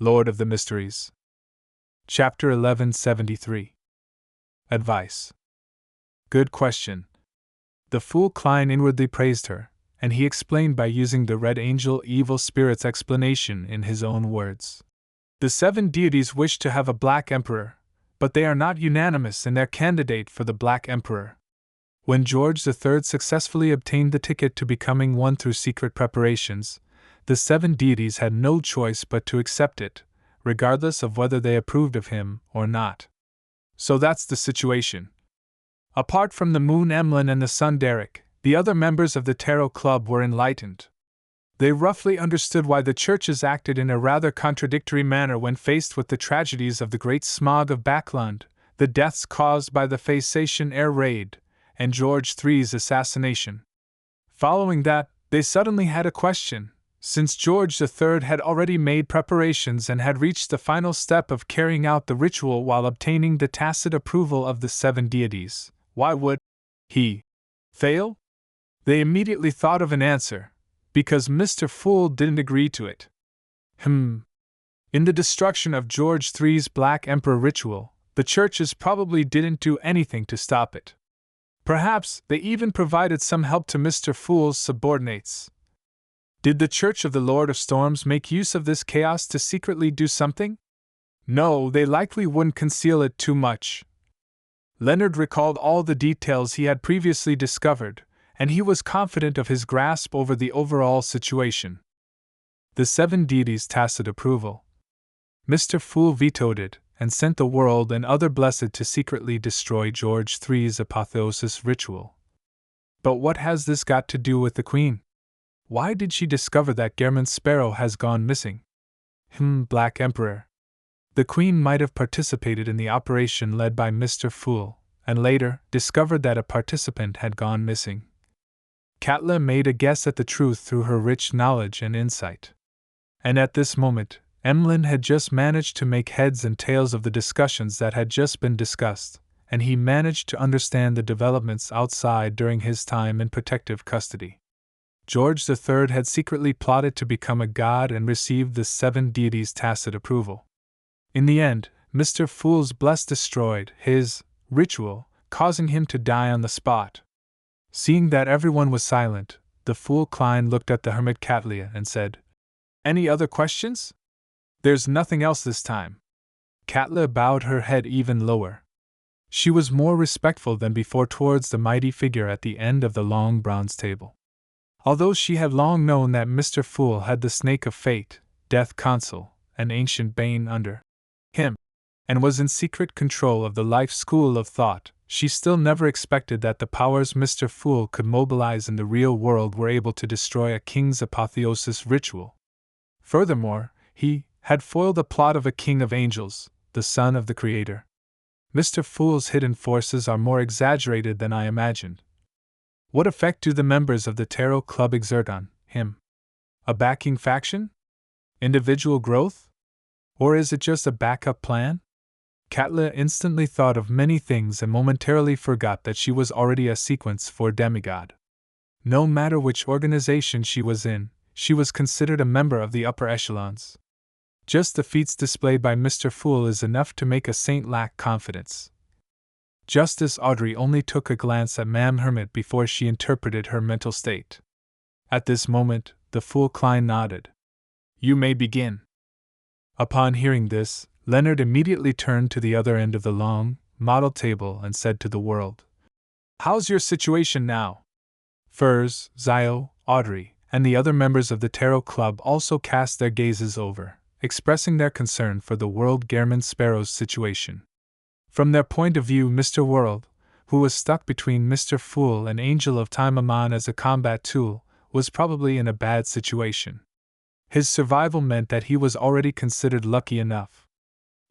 Lord of the Mysteries. Chapter 1173. Advice. Good question. The fool Klein inwardly praised her, and he explained by using the Red Angel Evil Spirit's explanation in his own words. The 7 deities wish to have a Black Emperor, but they are not unanimous in their candidate for the Black Emperor. When George III successfully obtained the ticket to becoming one through secret preparations, the 7 deities had no choice but to accept it, regardless of whether they approved of him or not. So that's the situation. Apart from the Moon Emlyn and the Sun Derek, the other members of the Tarot Club were enlightened. They roughly understood why the churches acted in a rather contradictory manner when faced with the tragedies of the Great Smog of Backlund, the deaths caused by the Faysation air raid, and George III's assassination. Following that, they suddenly had a question. Since George III had already made preparations and had reached the final step of carrying out the ritual while obtaining the tacit approval of the 7 deities, why would he fail? They immediately thought of an answer. Because Mr. Fool didn't agree to it. In the destruction of George III's Black Emperor ritual, the churches probably didn't do anything to stop it. Perhaps they even provided some help to Mr. Fool's subordinates. Did the Church of the Lord of Storms make use of this chaos to secretly do something? No, they likely wouldn't conceal it too much. Leonard recalled all the details he had previously discovered, and he was confident of his grasp over the overall situation. The 7 deities' tacit approval. Mr. Fool vetoed it, and sent the world and other blessed to secretly destroy George III's apotheosis ritual. But what has this got to do with the Queen? Why did she discover that Gehrman Sparrow has gone missing? Black Emperor. The Queen might have participated in the operation led by Mr. Fool, and later discovered that a participant had gone missing. Katla made a guess at the truth through her rich knowledge and insight. And at this moment, Emlyn had just managed to make heads and tails of the discussions that had just been discussed, and he managed to understand the developments outside during his time in protective custody. George III had secretly plotted to become a god and received the 7 deities' tacit approval. In the end, Mr. Fool's bless destroyed his ritual, causing him to die on the spot. Seeing that everyone was silent, the fool Klein looked at the hermit Katlia and said, "Any other questions?" "There's nothing else this time." Katla bowed her head even lower. She was more respectful than before towards the mighty figure at the end of the long bronze table. Although she had long known that Mr. Fool had the snake of fate, death consul, and ancient bane under him, and was in secret control of the life school of thought, she still never expected that the powers Mr. Fool could mobilize in the real world were able to destroy a king's apotheosis ritual. Furthermore, he had foiled the plot of a king of angels, the son of the Creator. Mr. Fool's hidden forces are more exaggerated than I imagined. What effect do the members of the Tarot Club exert on him? A backing faction? Individual growth? Or is it just a backup plan? Katla instantly thought of many things and momentarily forgot that she was already a sequence for demigod. No matter which organization she was in, she was considered a member of the upper echelons. Just the feats displayed by Mr. Fool is enough to make a saint lack confidence. Justice Audrey only took a glance at Ma'am Hermit before she interpreted her mental state. At this moment, the fool Klein nodded. "You may begin." Upon hearing this, Leonard immediately turned to the other end of the long, model table and said to the world, "How's your situation now?" Furs, Zio, Audrey, and the other members of the Tarot Club also cast their gazes over, expressing their concern for the world Gehrman Sparrow's situation. From their point of view, Mr. World, who was stuck between Mr. Fool and Angel of Time Amon as a combat tool, was probably in a bad situation. His survival meant that he was already considered lucky enough.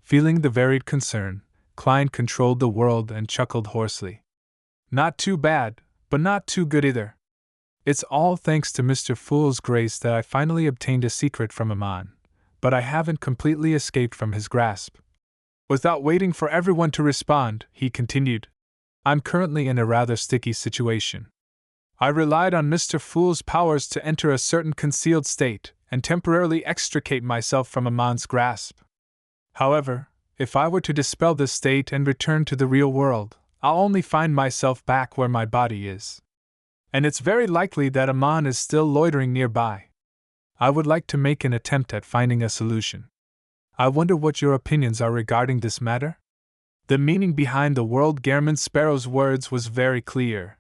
Feeling the varied concern, Klein controlled the world and chuckled hoarsely. "Not too bad, but not too good either. It's all thanks to Mr. Fool's grace that I finally obtained a secret from Amon, but I haven't completely escaped from his grasp." Without waiting for everyone to respond, he continued, "I'm currently in a rather sticky situation. I relied on Mr. Fool's powers to enter a certain concealed state, and temporarily extricate myself from Amon's grasp. However, if I were to dispel this state and return to the real world, I'll only find myself back where my body is. And it's very likely that Amon is still loitering nearby. I would like to make an attempt at finding a solution. I wonder what your opinions are regarding this matter? The meaning behind the World Gehrman Sparrow's words was very clear.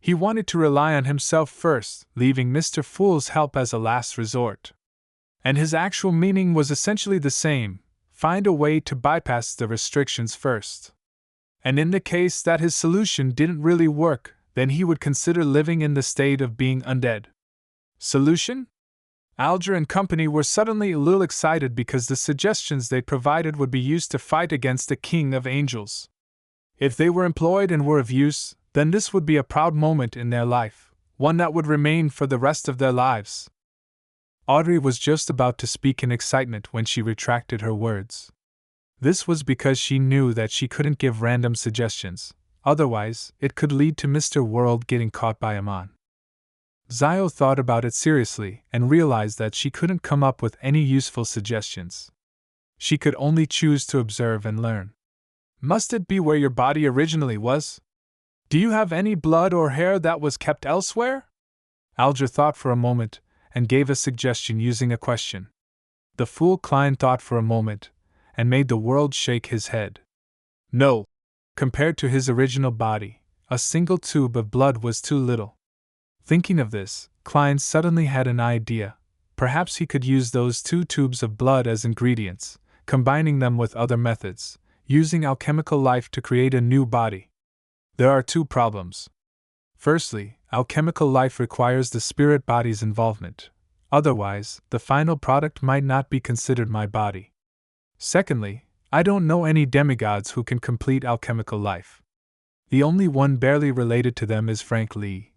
He wanted to rely on himself first, leaving Mr. Fool's help as a last resort. And his actual meaning was essentially the same: find a way to bypass the restrictions first. And in the case that his solution didn't really work, then he would consider living in the state of being undead. Solution? Alger and company were suddenly a little excited because the suggestions they provided would be used to fight against the King of Angels. If they were employed and were of use, then this would be a proud moment in their life, one that would remain for the rest of their lives. Audrey was just about to speak in excitement when she retracted her words. This was because she knew that she couldn't give random suggestions, otherwise it could lead to Mr. World getting caught by Amon. Zio thought about it seriously and realized that she couldn't come up with any useful suggestions. She could only choose to observe and learn. Must it be where your body originally was? Do you have any blood or hair that was kept elsewhere? Alger thought for a moment and gave a suggestion using a question. The fool Klein thought for a moment and made the world shake his head. No. Compared to his original body, a single tube of blood was too little. Thinking of this, Klein suddenly had an idea. Perhaps he could use those 2 tubes of blood as ingredients, combining them with other methods, using alchemical life to create a new body. There are 2 problems. Firstly, alchemical life requires the spirit body's involvement. Otherwise, the final product might not be considered my body. Secondly, I don't know any demigods who can complete alchemical life. The only one barely related to them is Frank Lee.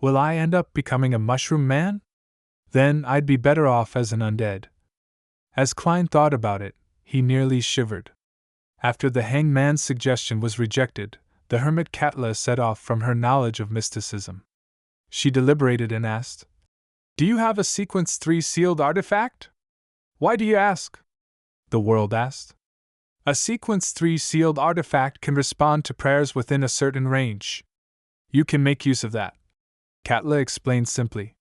Will I end up becoming a mushroom man? Then I'd be better off as an undead. As Klein thought about it, he nearly shivered. After the hangman's suggestion was rejected, the hermit Katla set off from her knowledge of mysticism. She deliberated and asked, "Do you have a Sequence 3 sealed artifact?" "Why do you ask?" the world asked. "A Sequence 3 sealed artifact can respond to prayers within a certain range. You can make use of that," Katla explained simply.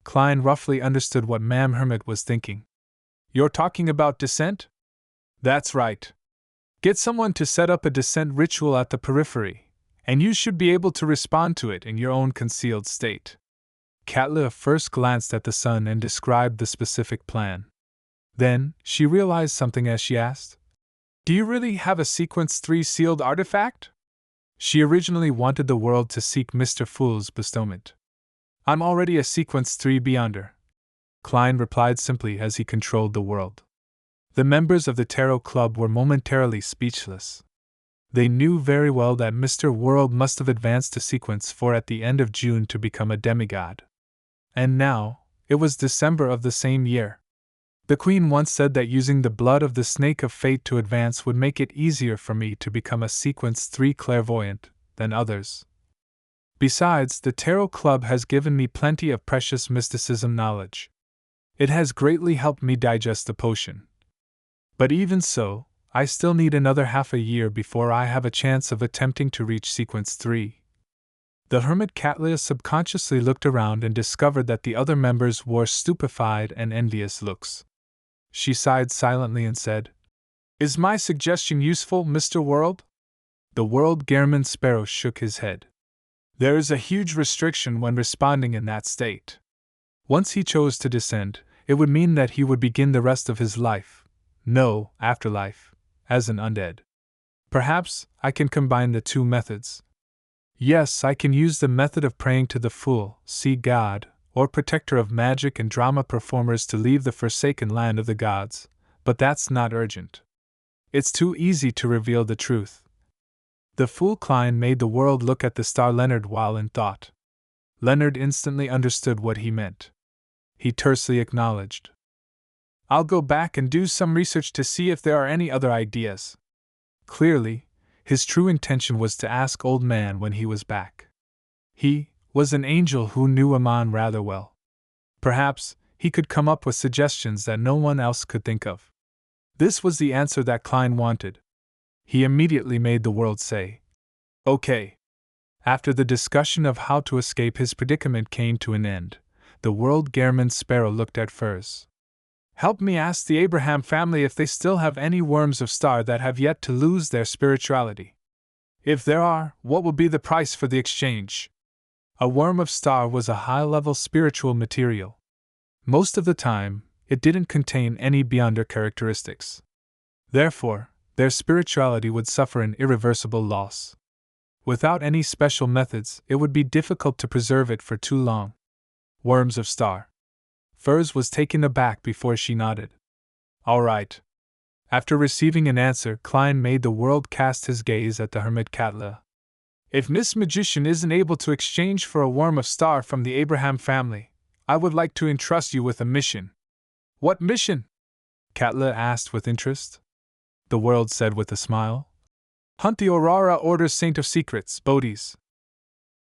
Klein roughly understood what Ma'am Hermit was thinking. "You're talking about descent?" "That's right. Get someone to set up a descent ritual at the periphery, and you should be able to respond to it in your own concealed state." Katla first glanced at the sun and described the specific plan. Then, she realized something as she asked, "Do you really have a Sequence 3 sealed artifact?" She originally wanted the world to seek Mr. Fool's bestowment. "I'm already a Sequence 3 Beyonder," Klein replied simply as he controlled the world. The members of the Tarot Club were momentarily speechless. They knew very well that Mr. World must have advanced to Sequence 4 at the end of June to become a demigod. And now, it was December of the same year. The Queen once said that using the blood of the Snake of Fate to advance would make it easier for me to become a Sequence 3 clairvoyant than others. Besides, the Tarot Club has given me plenty of precious mysticism knowledge. It has greatly helped me digest the potion. But even so, I still need another half a year before I have a chance of attempting to reach Sequence 3. The hermit Katla subconsciously looked around and discovered that the other members wore stupefied and envious looks. She sighed silently and said, "Is my suggestion useful, Mr. World?" The World Gehrman Sparrow shook his head. "There is a huge restriction when responding in that state. Once he chose to descend, it would mean that he would begin the rest of his life, no afterlife, as an undead. Perhaps I can combine the 2 methods. Yes, I can use the method of praying to the Fool, sea god, or protector of magic and drama performers to leave the forsaken land of the gods, but that's not urgent. It's too easy to reveal the truth." The fool Klein made the world look at the star Leonard while in thought. Leonard instantly understood what he meant. He tersely acknowledged, "I'll go back and do some research to see if there are any other ideas." Clearly, his true intention was to ask Old Man when he was back. He was an angel who knew Amon rather well. Perhaps he could come up with suggestions that no one else could think of. This was the answer that Klein wanted. He immediately made the world say, "Okay." After the discussion of how to escape his predicament came to an end, the world Gehrman Sparrow looked at Furs. "Help me ask the Abraham family if they still have any worms of star that have yet to lose their spirituality. If there are, what will be the price for the exchange?" A worm of star was a high-level spiritual material. Most of the time, it didn't contain any beyonder characteristics. Therefore, their spirituality would suffer an irreversible loss. Without any special methods, it would be difficult to preserve it for too long. Worms of star. Furs was taken aback before she nodded. "All right." After receiving an answer, Klein made the world cast his gaze at the hermit Katla. "If Miss Magician isn't able to exchange for a worm of star from the Abraham family, I would like to entrust you with a mission." "What mission?" Katla asked with interest. The world said with a smile. "Hunt the Aurora Order's Saint of Secrets, Bodhi's.